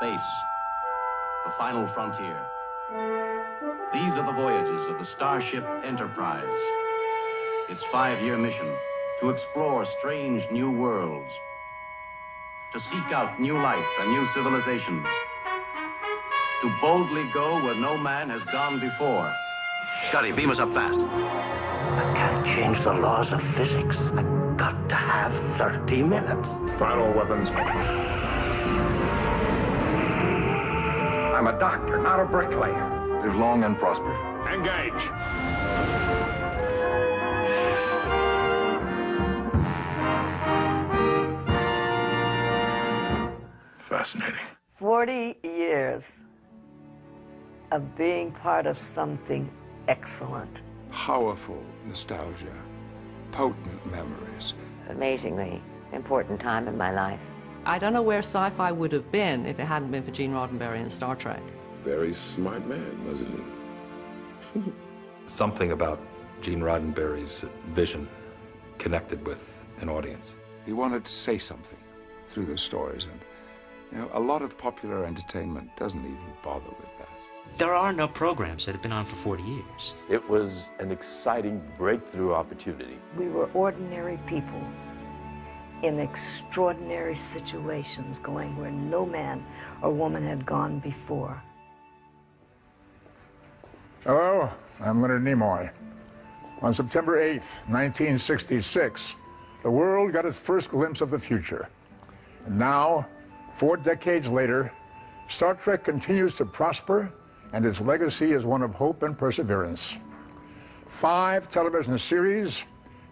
Space, the final frontier. These are the voyages of the Starship Enterprise. Its 5-year mission, to explore strange new worlds, to seek out new life and new civilizations, to boldly go where no man has gone before. Scotty, beam us up fast. I can't change the laws of physics. I've got to have 30 minutes. Final weapons. I'm a doctor, not a bricklayer. Live long and prosper. Engage. Fascinating. 40 years of being part of something excellent. Powerful nostalgia, potent memories. Amazingly important time in my life. I don't know where sci-fi would have been if it hadn't been for Gene Roddenberry and Star Trek. Very smart man, wasn't he? Something about Gene Roddenberry's vision connected with an audience. He wanted to say something through the stories, and you know, a lot of popular entertainment doesn't even bother with that. There are no programs that have been on for 40 years. It was an exciting breakthrough opportunity. We were ordinary people in extraordinary situations, going where no man or woman had gone before. Hello, I'm Leonard Nimoy. On September 8th, 1966, the world got its first glimpse of the future. And now, 4 decades later, Star Trek continues to prosper, and its legacy is one of hope and perseverance. 5 television series,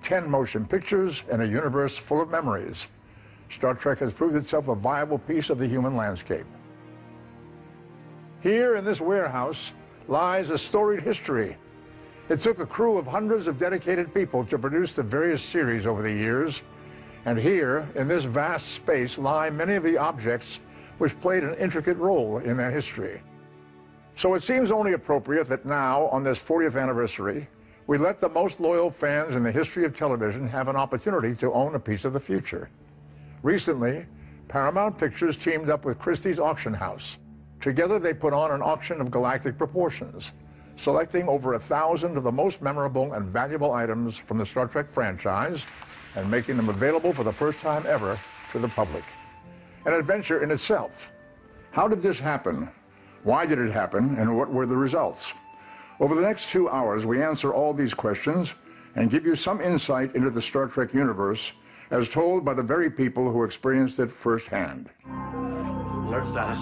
10 motion pictures, and a universe full of memories. Star Trek has proved itself a viable piece of the human landscape. Here in this warehouse lies a storied history. It took a crew of hundreds of dedicated people to produce the various series over the years, and here, in this vast space, lie many of the objects which played an intricate role in that history. So it seems only appropriate that now, on this 40th anniversary, we let the most loyal fans in the history of television have an opportunity to own a piece of the future. Recently, Paramount Pictures teamed up with Christie's Auction House. Together, they put on an auction of galactic proportions, selecting over 1,000 of the most memorable and valuable items from the Star Trek franchise and making them available for the first time ever to the public. An adventure in itself. How did this happen? Why did it happen? And what were the results? Over the next 2 hours, we answer all these questions and give you some insight into the Star Trek universe as told by the very people who experienced it firsthand. Alert status.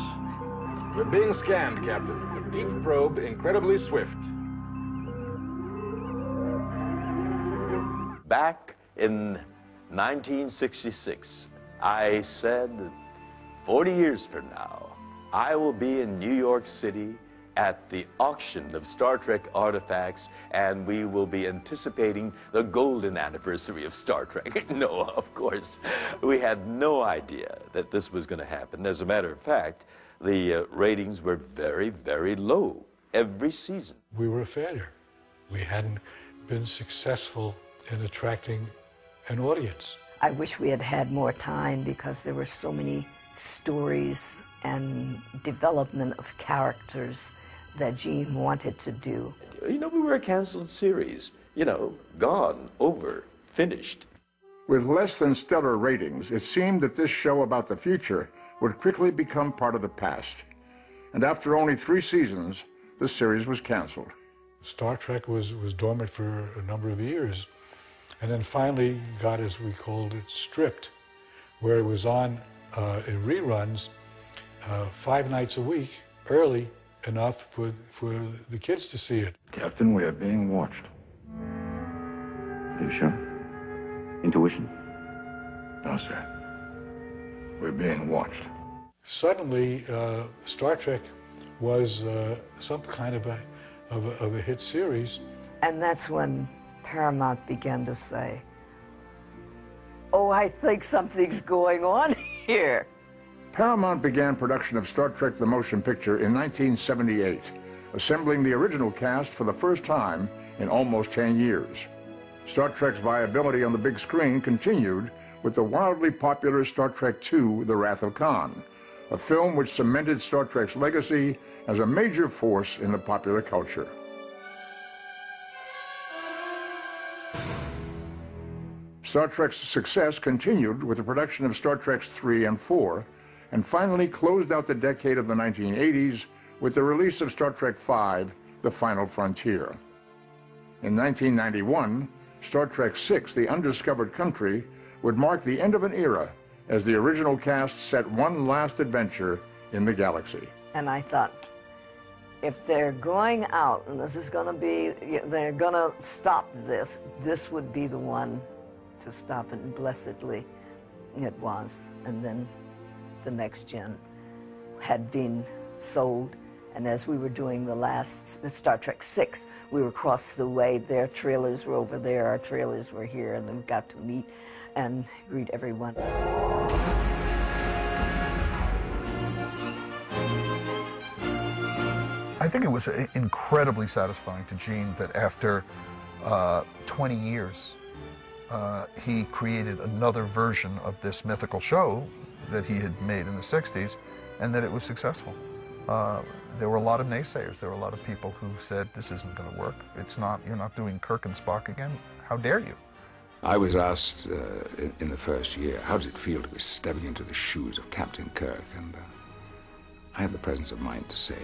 We're being scanned, Captain. A deep probe, incredibly swift. Back in 1966, I said that 40 years from now, I will be in New York City at the auction of Star Trek artifacts, and we will be anticipating the golden anniversary of Star Trek. No, of course, we had no idea that this was going to happen. As a matter of fact, the ratings were very, very low every season. We were a failure. We hadn't been successful in attracting an audience. I wish we had had more time because there were so many stories and development of characters that Gene wanted to do. You know, we were a canceled series. You know, gone, over, finished. With less than stellar ratings, it seemed that this show about the future would quickly become part of the past. And after only 3 seasons, the series was canceled. Star Trek was dormant for a number of years, and then finally got, as we called it, stripped, where it was on in reruns 5 nights a week, early enough for the kids to see it. Captain, we are being watched. Are you sure? Intuition? No, sir. We're being watched. Suddenly, Star Trek was some kind of a hit series. And that's when Paramount began to say, oh, I think something's going on here. Paramount began production of Star Trek the Motion Picture in 1978, assembling the original cast for the first time in almost 10 years. Star Trek's viability on the big screen continued with the wildly popular Star Trek II, The Wrath of Khan, a film which cemented Star Trek's legacy as a major force in the popular culture. Star Trek's success continued with the production of Star Trek 3 and 4, and finally closed out the decade of the 1980s with the release of Star Trek V, The Final Frontier. In 1991, Star Trek VI, The Undiscovered Country, would mark the end of an era as the original cast set one last adventure in the galaxy. And I thought, if they're going out, and this is going to be, they're going to stop this, this would be the one to stop it, and blessedly it was. And then the Next Gen had been sold, and as we were doing the last Star Trek VI, we were across the way. Their trailers were over there, our trailers were here, and then we got to meet and greet everyone. I think it was incredibly satisfying to Gene that after 20 years, he created another version of this mythical show that he had made in the 60s, and that it was successful. There were a lot of naysayers. There were a lot of people who said, this isn't going to work. It's not, you're not doing Kirk and Spock again. How dare you? I was asked in the first year, how does it feel to be stepping into the shoes of Captain Kirk? And I had the presence of mind to say,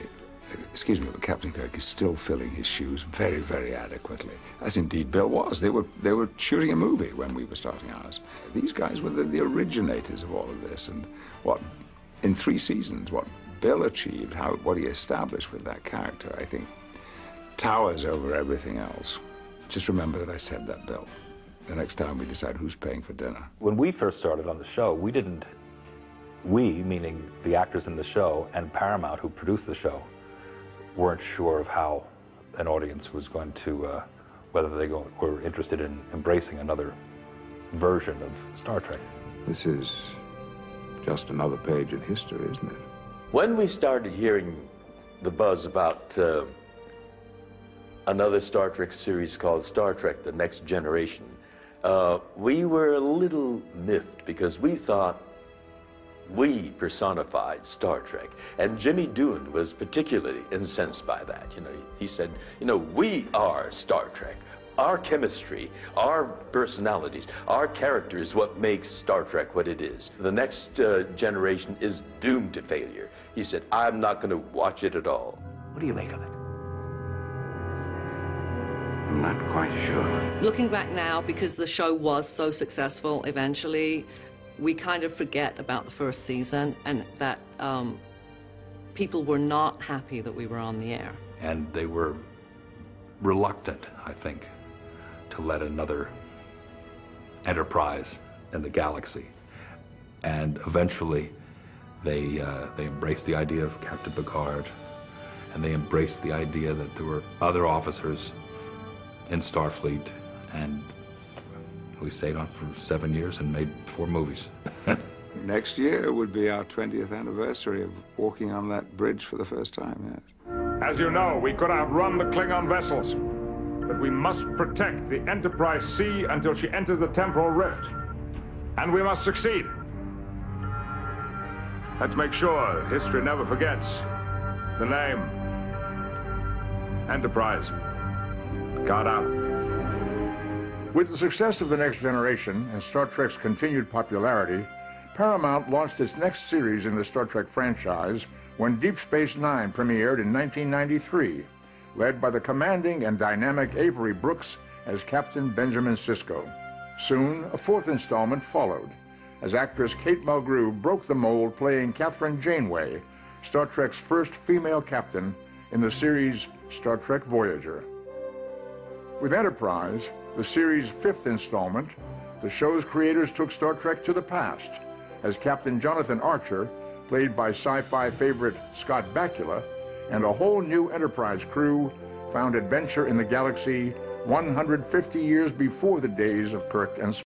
excuse me, but Captain Kirk is still filling his shoes very, very adequately, as indeed Bill was. They were shooting a movie when we were starting ours. These guys were the originators of all of this, and what, in 3 seasons, what Bill achieved, what he established with that character, I think, towers over everything else. Just remember that I said that, Bill. The next time we decide who's paying for dinner. When we first started on the show, we, meaning the actors in the show and Paramount, who produced the show, weren't sure of how an audience was going to, whether they were interested in embracing another version of Star Trek. This is just another page in history, isn't it? When we started hearing the buzz about another Star Trek series called Star Trek: The Next Generation, we were a little miffed because we thought we personified Star Trek. And Jimmy Doohan was particularly incensed by that. You know, he said, you know, we are Star Trek. Our chemistry, our personalities, our character is what makes Star Trek what it is. The Next Generation is doomed to failure. He said, I'm not going to watch it at all. What do you make of it? I'm not quite sure. Looking back now, because the show was so successful eventually, we kind of forget about the first season, and that people were not happy that we were on the air. And they were reluctant, I think, to let another enterprise in the galaxy. And eventually, they embraced the idea of Captain Picard, and they embraced the idea that there were other officers in Starfleet, and we stayed on for 7 years and made 4 movies. Next year would be our 20th anniversary of walking on that bridge for the first time, yes. As you know, we could outrun the Klingon vessels, but we must protect the Enterprise C until she enters the temporal rift. And we must succeed. Let's make sure history never forgets the name Enterprise. Picard out. With the success of The Next Generation and Star Trek's continued popularity, Paramount launched its next series in the Star Trek franchise when Deep Space Nine premiered in 1993, led by the commanding and dynamic Avery Brooks as Captain Benjamin Sisko. Soon, a 4th installment followed, as actress Kate Mulgrew broke the mold playing Catherine Janeway, Star Trek's first female captain in the series Star Trek Voyager. With Enterprise, the series' 5th installment, the show's creators took Star Trek to the past, as Captain Jonathan Archer, played by sci-fi favorite Scott Bakula, and a whole new Enterprise crew found adventure in the galaxy 150 years before the days of Kirk and Spock.